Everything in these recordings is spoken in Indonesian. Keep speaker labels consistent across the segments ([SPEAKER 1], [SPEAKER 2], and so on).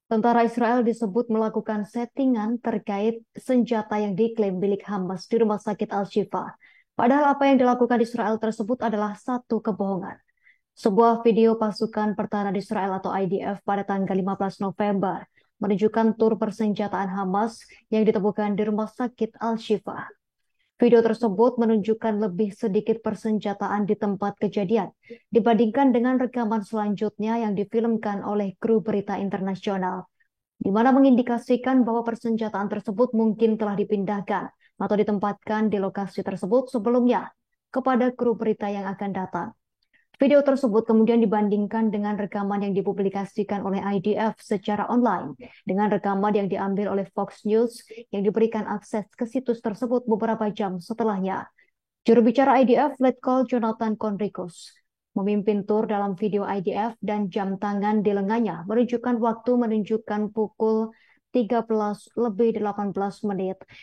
[SPEAKER 1] Tentara Israel disebut melakukan settingan terkait senjata yang diklaim milik Hamas di Rumah Sakit Al-Shifa. Padahal apa yang dilakukan Israel tersebut adalah satu kebohongan. Sebuah video pasukan pertahanan Israel atau IDF pada tanggal 15 November menunjukkan tur persenjataan Hamas yang ditemukan di Rumah Sakit Al-Shifa. Video tersebut menunjukkan lebih sedikit persenjataan di tempat kejadian dibandingkan dengan rekaman selanjutnya yang difilmkan oleh kru berita internasional, di mana mengindikasikan bahwa persenjataan tersebut mungkin telah dipindahkan atau ditempatkan di lokasi tersebut sebelumnya kepada kru berita yang akan datang. Video tersebut kemudian dibandingkan dengan rekaman yang dipublikasikan oleh IDF secara online dengan rekaman yang diambil oleh Fox News yang diberikan akses ke situs tersebut beberapa jam setelahnya. Juru bicara IDF, Letkol Jonathan Conricus, memimpin tur dalam video IDF dan jam tangan di lengannya menunjukkan waktu menunjukkan pukul 13:18.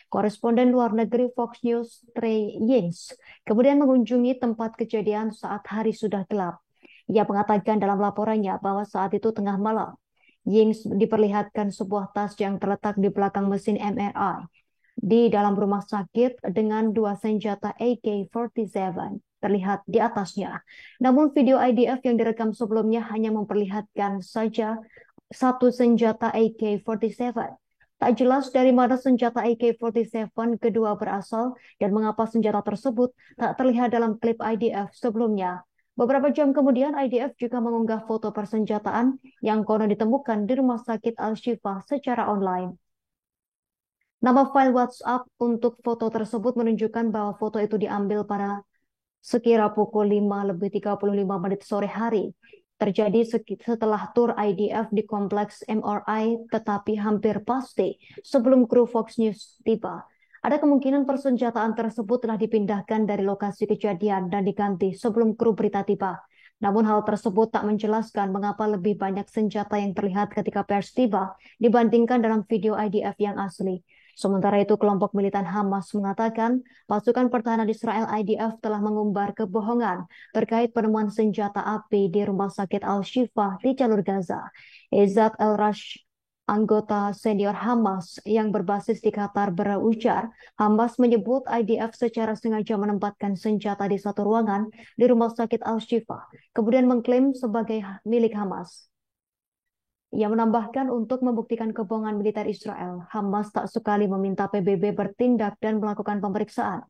[SPEAKER 1] Koresponden luar negeri Fox News, Trey Yings, kemudian mengunjungi tempat kejadian saat hari sudah gelap. Ia mengatakan dalam laporannya bahwa saat itu tengah malam. Yings diperlihatkan sebuah tas yang terletak di belakang mesin MRI di dalam rumah sakit dengan dua senjata AK-47 terlihat di atasnya. Namun video IDF yang direkam sebelumnya hanya memperlihatkan saja satu senjata AK-47. Tak jelas dari mana senjata AK-47 kedua berasal dan mengapa senjata tersebut tak terlihat dalam klip IDF sebelumnya. Beberapa jam kemudian, IDF juga mengunggah foto persenjataan yang konon ditemukan di Rumah Sakit Al-Shifa secara online. Nama file WhatsApp untuk foto tersebut menunjukkan bahwa foto itu diambil pada sekira pukul 5:35 sore hari. Terjadi setelah tur IDF di kompleks MRI, tetapi hampir pasti sebelum kru Fox News tiba. Ada kemungkinan persenjataan tersebut telah dipindahkan dari lokasi kejadian dan diganti sebelum kru berita tiba. Namun hal tersebut tak menjelaskan mengapa lebih banyak senjata yang terlihat ketika pers tiba dibandingkan dalam video IDF yang asli. Sementara itu, kelompok militan Hamas mengatakan pasukan pertahanan Israel IDF telah mengumbar kebohongan terkait penemuan senjata api di Rumah Sakit Al-Shifa di jalur Gaza. Izzat El-Rash, anggota senior Hamas yang berbasis di Qatar, berujar Hamas menyebut IDF secara sengaja menempatkan senjata di satu ruangan di Rumah Sakit Al-Shifa, kemudian mengklaim sebagai milik Hamas. Ia menambahkan untuk membuktikan kebohongan militer Israel, Hamas tak sekali meminta PBB bertindak dan melakukan pemeriksaan.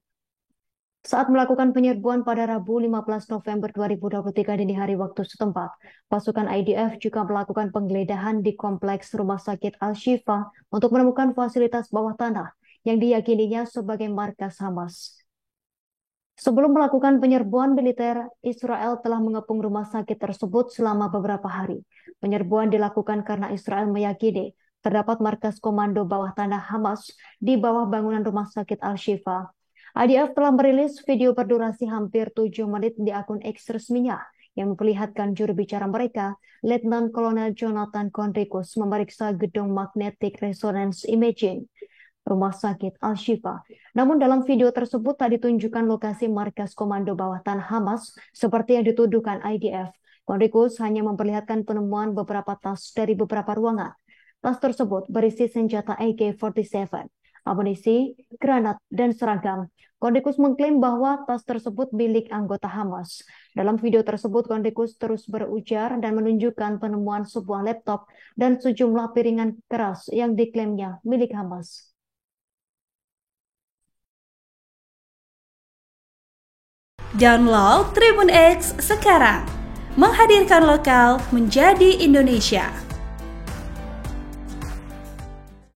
[SPEAKER 1] Saat melakukan penyerbuan pada Rabu 15 November 2023 dini hari waktu setempat, pasukan IDF juga melakukan penggeledahan di kompleks Rumah Sakit Al-Shifa untuk menemukan fasilitas bawah tanah yang diyakininya sebagai markas Hamas. Sebelum melakukan penyerbuan, militer Israel telah mengepung rumah sakit tersebut selama beberapa hari. Penyerbuan dilakukan karena Israel meyakini terdapat markas komando bawah tanah Hamas di bawah bangunan rumah sakit Al-Shifa. IDF telah merilis video berdurasi hampir 7 menit di akun X resminya yang memperlihatkan juru bicara mereka, Letnan Kolonel Jonathan Conricus, memeriksa gedung magnetic resonance imaging Rumah Sakit Al-Shifa. Namun dalam video tersebut tak ditunjukkan lokasi markas komando bawah tanah Hamas seperti yang dituduhkan IDF. Conricus hanya memperlihatkan penemuan beberapa tas dari beberapa ruangan. Tas tersebut berisi senjata AK-47, amunisi, granat, dan seragam. Conricus mengklaim bahwa tas tersebut milik anggota Hamas. Dalam video tersebut, Conricus terus berujar dan menunjukkan penemuan sebuah laptop dan sejumlah piringan keras yang diklaimnya milik Hamas.
[SPEAKER 2] Download Tribun X sekarang, menghadirkan lokal menjadi Indonesia.